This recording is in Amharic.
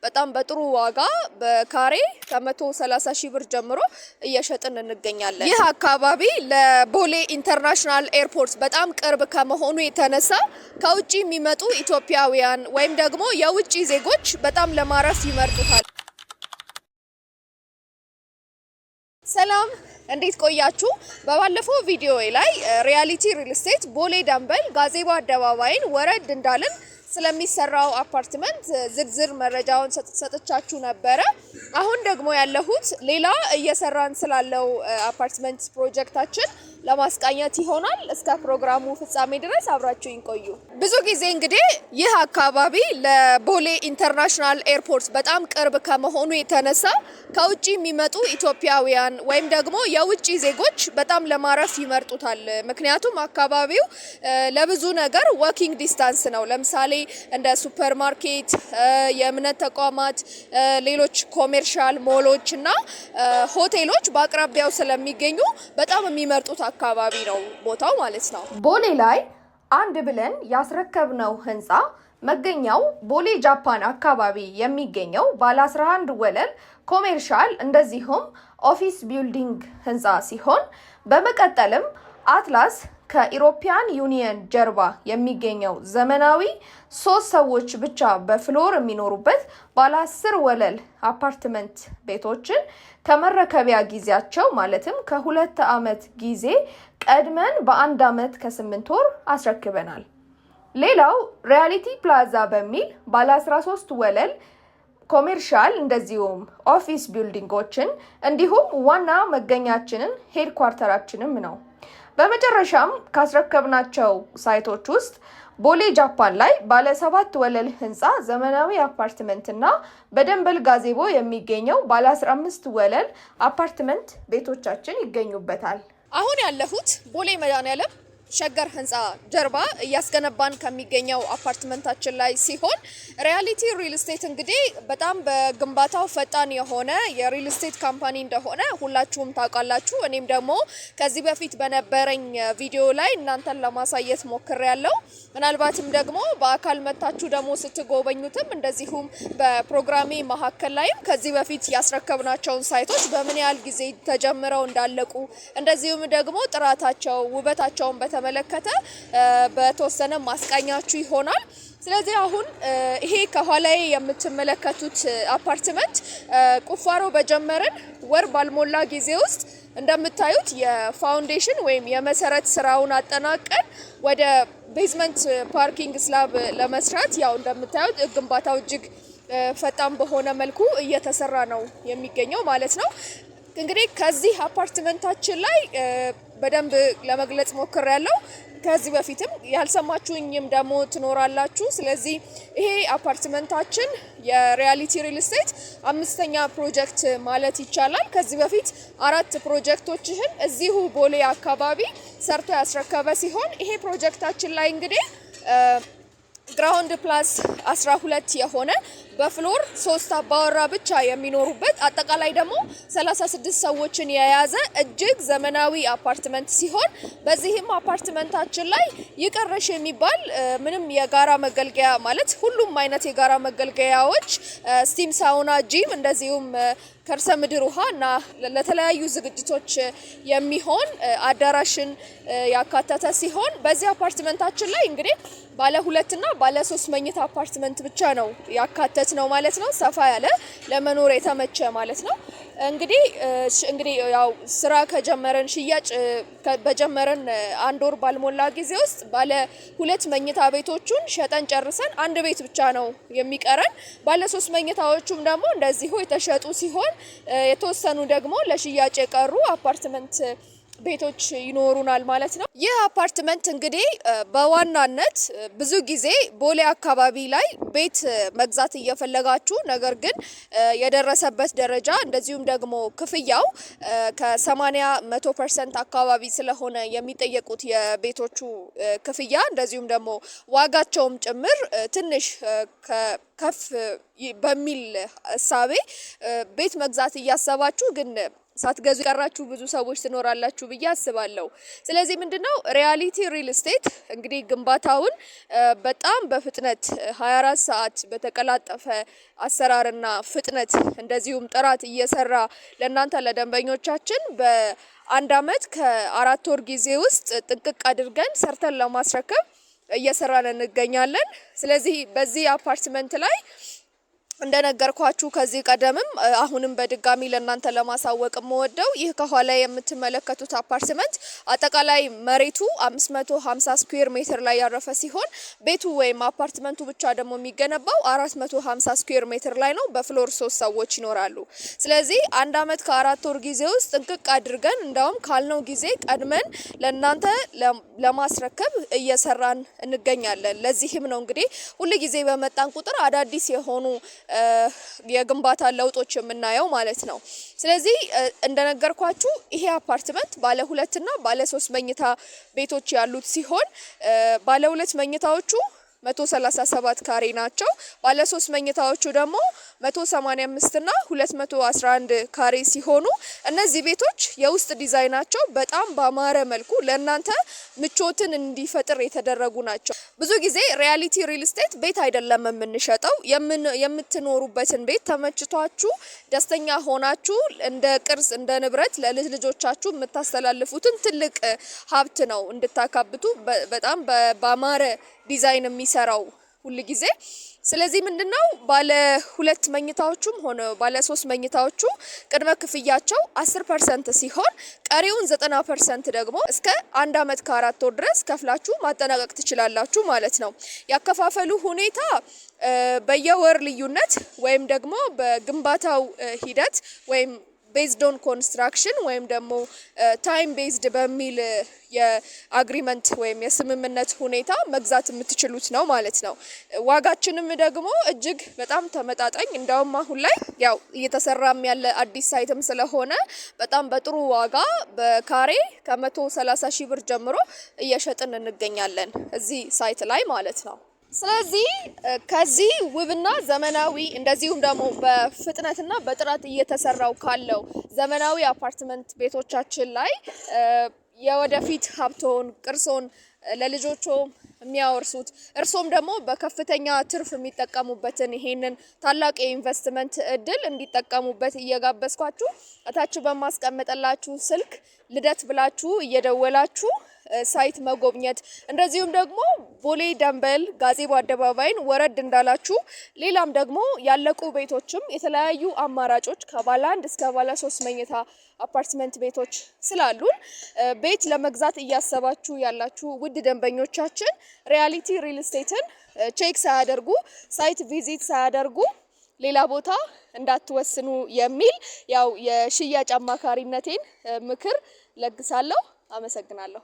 በጣም በጥሩ ዋጋ በካሬ ከ130 ሺህ ብር ጀምሮ እየሸጥን እንገኛለን። ይህ አካባቢ ለቦሌ ኢንተርናሽናል ኤርፖርት በጣም ቅርብ ከመሆኑ የተነሳ ከውጪ የሚመጡ ኢትዮጵያውያን ወይም ደግሞ የውጪ ዜጎች በጣም ለማረፍ ይመርጡታል። ሰላም እንዴት ቆያችሁ? በባለፈው ቪዲዮ ላይ ሪያሊቲ ሪል ስቴት ቦሌ ደንበል ጋዜቦ አደባባይን ወረድ እንዳልን ስለሚሰራው አፓርትመንት ዝርዝር መረጃውን ሰጥቻችሁ ነበረ። አሁን ደግሞ ያለሁት ሌላ እየሰራን ስላለው አፓርትመንት ፕሮጀክታችን ለማስቃኘት ይሆናል። እስከ ፕሮግራሙ ፍጻሜ ድረስ አብራችሁኝ ቆዩ። ብዙ ጊዜ እንግዲህ ይህ አካባቢ ለቦሌ ኢንተርናሽናል ኤርፖርት በጣም ቅርብ ከመሆኑ የተነሳ ከውጪ የሚመጡ ኢትዮጵያውያን ወይም ደግሞ የውጪ ዜጎች በጣም ለማረፍ ይመርጡታል። ምክንያቱም አካባቢው ለብዙ ነገር ዋኪንግ ዲስታንስ ነው። ለምሳሌ እንደ ሱፐርማርኬት፣ የእምነት ተቋማት፣ ሌሎች ኮሜርሻል ሞሎች እና ሆቴሎች በአቅራቢያው ስለሚገኙ በጣም የሚመርጡት አካባቢ ነው ቦታው ማለት ነው። ቦሌ ላይ አንድ ብለን ያስረከብነው ህንፃ መገኛው ቦሌ ጃፓን አካባቢ የሚገኘው ባለ 11 ወለል ኮሜርሻል እንደዚሁም ኦፊስ ቢልዲንግ ህንፃ ሲሆን በመቀጠልም አትላስ ከኢሮፒያን ዩኒየን ጀርባ የሚገኘው ዘመናዊ 3 ሰዎች ብቻ በፍሎር የሚኖሩበት ባለ 10 ወለል አፓርትመንት ቤቶችን ከመረከቢያ ጊዜያቸው ማለትም ከ2 ዓመት ጊዜ ቀድመን በ1 ዓመት ከ8 ወር አስረክበናል። ሌላው ሪያሊቲ ፕላዛ በሚል ባለ 13 ወለል ኮሜርሻል እንደዚሁም ኦፊስ ቢልዲንጎችን እንዲሁም ዋና መገኛችንን ሄድኳርተራችንም ነው። በመጨረሻም ካስረከብናቸው ሳይቶች ውስጥ ቦሌ ጃፓን ላይ ባለ 7 ወለል ህንፃ ዘመናዊ አፓርትመንት እና በደንበል ጋዜቦ የሚገኘው ባለ 15 ወለል አፓርትመንት ቤቶቻችን ይገኙበታል። አሁን ያለሁት ቦሌ መድኃኔዓለም ሸገር ህንፃ ጀርባ እያስገነባን ከሚገኘው አፓርትመንታችን ላይ ሲሆን ሪያሊቲ ሪል ስቴት እንግዲህ በጣም በግንባታው ፈጣን የሆነ የሪል ስቴት ካምፓኒ እንደሆነ ሁላችሁም ታውቃላችሁ። እኔም ደግሞ ከዚህ በፊት በነበረኝ ቪዲዮ ላይ እናንተን ለማሳየት ሞክሬያለሁ። ምናልባትም ደግሞ በአካል መታችሁ ደግሞ ስትጎበኙትም እንደዚሁም በፕሮግራሜ መሀከል ላይም ከዚህ በፊት ያስረከብናቸውን ሳይቶች በምን ያህል ጊዜ ተጀምረው እንዳለቁ እንደዚሁም ደግሞ ጥራታቸው፣ ውበታቸውን በተመለከተ በተወሰነ ማስቃኛችሁ ይሆናል። ስለዚህ አሁን ይሄ ከኋላዬ የምትመለከቱት አፓርትመንት ቁፋሮ በጀመረን ወር ባልሞላ ጊዜ ውስጥ እንደምታዩት የፋውንዴሽን ወይም የመሰረት ስራውን አጠናቀን ወደ ቤዝመንት ፓርኪንግ ስላብ ለመስራት ያው እንደምታዩት ግንባታው እጅግ ፈጣን በሆነ መልኩ እየተሰራ ነው የሚገኘው ማለት ነው። እንግዲህ ከዚህ አፓርትመንታችን ላይ በደንብ ለመግለጽ ሞክሬያለሁ። ከዚህ በፊትም ያልሰማችሁኝም ደግሞ ትኖራላችሁ። ስለዚህ ይሄ አፓርትመንታችን የሪያሊቲ ሪል ስቴት 5ኛ ፕሮጀክት ማለት ይቻላል። ከዚህ በፊት 4 ፕሮጀክቶችን እዚሁ ቦሌ አካባቢ ሰርቶ ያስረከበ ሲሆን ይሄ ፕሮጀክታችን ላይ እንግዲህ ግራውንድ ፕላስ 12 የሆነ በፍሎር 3 አባወራ ብቻ የሚኖሩበት አጠቃላይ ደግሞ 36 ሰዎችን የያዘ እጅግ ዘመናዊ አፓርትመንት ሲሆን በዚህም አፓርትመንታችን ላይ ይቀረሽ የሚባል ምንም የጋራ መገልገያ ማለት ሁሉም አይነት የጋራ መገልገያዎች ስቲም፣ ሳውና፣ ጂም እንደዚሁም ከርሰ ምድር ውሃ እና ለተለያዩ ዝግጅቶች የሚሆን አዳራሽን ያካተተ ሲሆን በዚህ አፓርትመንታችን ላይ እንግዲህ ባለ 2 እና ባለ 3 መኝታ አፓርትመንት ብቻ ነው ያካተት ነው ማለት ነው። ሰፋ ያለ ለመኖር የተመቸ ማለት ነው። እንግዲህ ያው ስራ ከጀመረን ሽያጭ በጀመረን 1 ወር ባልሞላ ጊዜ ውስጥ ባለ 2 መኝታ ቤቶቹን ሸጠን ጨርሰን 1 ቤት ብቻ ነው የሚቀረን። ባለ 3 መኝታዎቹም ደግሞ እንደዚሁ የተሸጡ ሲሆን የተወሰኑ ደግሞ ለሽያጭ የቀሩ አፓርትመንት ቤቶች ይኖሩናል ማለት ነው። ይህ አፓርትመንት እንግዲህ በዋናነት ብዙ ጊዜ ቦሌ አካባቢ ላይ ቤት መግዛት እየፈለጋችሁ ነገር ግን የደረሰበት ደረጃ እንደዚሁም ደግሞ ክፍያው ከ80-100% አካባቢ ስለሆነ የሚጠየቁት የቤቶቹ ክፍያ እንደዚሁም ደግሞ ዋጋቸውም ጭምር ትንሽ ከፍ በሚል እሳቤ ቤት መግዛት እያሰባችሁ ግን ሳትገዙ የቀራችሁ ብዙ ሰዎች ትኖራላችሁ ብዬ አስባለሁ። ስለዚህ ምንድነው ሪያሊቲ ሪል ስቴት እንግዲህ ግንባታውን በጣም በፍጥነት 24 ሰዓት በተቀላጠፈ አሰራርና ፍጥነት እንደዚሁም ጥራት እየሰራ ለእናንተ ለደንበኞቻችን በአንድ አመት ከአራት ወር ጊዜ ውስጥ ጥንቅቅ አድርገን ሰርተን ለማስረከብ እየሰራን እንገኛለን። ስለዚህ በዚህ አፓርትመንት ላይ እንደነገርኳችሁ ከዚህ ቀደምም አሁንም በድጋሚ ለእናንተ ለማሳወቅ የምወደው ይህ ከኋላ የምትመለከቱት አፓርትመንት አጠቃላይ መሬቱ 550 ስኩዌር ሜትር ላይ ያረፈ ሲሆን ቤቱ ወይም አፓርትመንቱ ብቻ ደግሞ የሚገነባው 450 ስኩዌር ሜትር ላይ ነው። በፍሎር 3 ሰዎች ይኖራሉ። ስለዚህ አንድ አመት ከአራት ወር ጊዜ ውስጥ ጥንቅቅ አድርገን እንዳውም ካልነው ጊዜ ቀድመን ለእናንተ ለማስረከብ እየሰራን እንገኛለን። ለዚህም ነው እንግዲህ ሁሉ ጊዜ በመጣን ቁጥር አዳዲስ የሆኑ የግንባታ ለውጦች የምናየው ማለት ነው። ስለዚህ እንደነገርኳችሁ ይሄ አፓርትመንት ባለ 2 እና ባለ 3 መኝታ ቤቶች ያሉት ሲሆን ባለ 2 መኝታዎቹ 137 ካሬ ናቸው። ባለ 3 መኝታዎቹ ደግሞ 185 እና 211 ካሬ ሲሆኑ እነዚህ ቤቶች የውስጥ ዲዛይናቸው በጣም ባማረ መልኩ ለእናንተ ምቾትን እንዲፈጥር የተደረጉ ናቸው። ብዙ ጊዜ ሪያሊቲ ሪል ስቴት ቤት አይደለም የምንሸጠው፣ የምትኖሩበትን ቤት ተመችቷችሁ ደስተኛ ሆናችሁ እንደ ቅርስ እንደ ንብረት ለልጅ ልጆቻችሁ የምታስተላልፉትን ትልቅ ሀብት ነው እንድታካብቱ በጣም ባማረ ዲዛይን የሚሰራው ሁሉ ጊዜ። ስለዚህ ምንድነው ባለ 2 መኝታዎቹም ሆነ ባለ 3 መኝታዎቹ ቅድመ ክፍያቸው 10% ሲሆን ቀሪውን 90% ደግሞ እስከ 1 አመት ከ4 ወር ድረስ ከፍላችሁ ማጠናቀቅ ትችላላችሁ ማለት ነው። ያከፋፈሉ ሁኔታ በየወር ልዩነት ወይም ደግሞ በግንባታው ሂደት ወይም ቤዝድ ኦን ኮንስትራክሽን ወይም ደግሞ ታይም ቤዝድ በሚል የአግሪመንት ወይም የስምምነት ሁኔታ መግዛት የምትችሉት ነው ማለት ነው። ዋጋችንም ደግሞ እጅግ በጣም ተመጣጣኝ፣ እንደውም አሁን ላይ ያው እየተሰራም ያለ አዲስ ሳይትም ስለሆነ በጣም በጥሩ ዋጋ በካሬ ከ130 ሺህ ብር ጀምሮ እየሸጥን እንገኛለን እዚህ ሳይት ላይ ማለት ነው። ስለዚህ ከዚህ ውብና ዘመናዊ እንደዚሁም ደግሞ በፍጥነትና በጥራት እየተሰራው ካለው ዘመናዊ አፓርትመንት ቤቶቻችን ላይ የወደፊት ሀብቶን ቅርሶን ለልጆቹ የሚያወርሱት እርሶም ደግሞ በከፍተኛ ትርፍ የሚጠቀሙበትን ይሄንን ታላቅ የኢንቨስትመንት እድል እንዲጠቀሙበት እየጋበዝኳችሁ እታች በማስቀመጥላችሁ ስልክ ልደት ብላችሁ እየደወላችሁ ሳይት መጎብኘት እንደዚሁም ደግሞ ቦሌ ደንበል ጋዜቦ አደባባይን ወረድ እንዳላችሁ ሌላም ደግሞ ያለቁ ቤቶችም የተለያዩ አማራጮች ከባለ 1 እስከ ባለ 3 መኝታ አፓርትመንት ቤቶች ስላሉን ቤት ለመግዛት እያሰባችሁ ያላችሁ ውድ ደንበኞቻችን ሪያሊቲ ሪል ስቴትን ቼክ ሳያደርጉ ሳይት ቪዚት ሳያደርጉ ሌላ ቦታ እንዳትወስኑ የሚል ያው የሽያጭ አማካሪነቴን ምክር ለግሳለሁ። አመሰግናለሁ።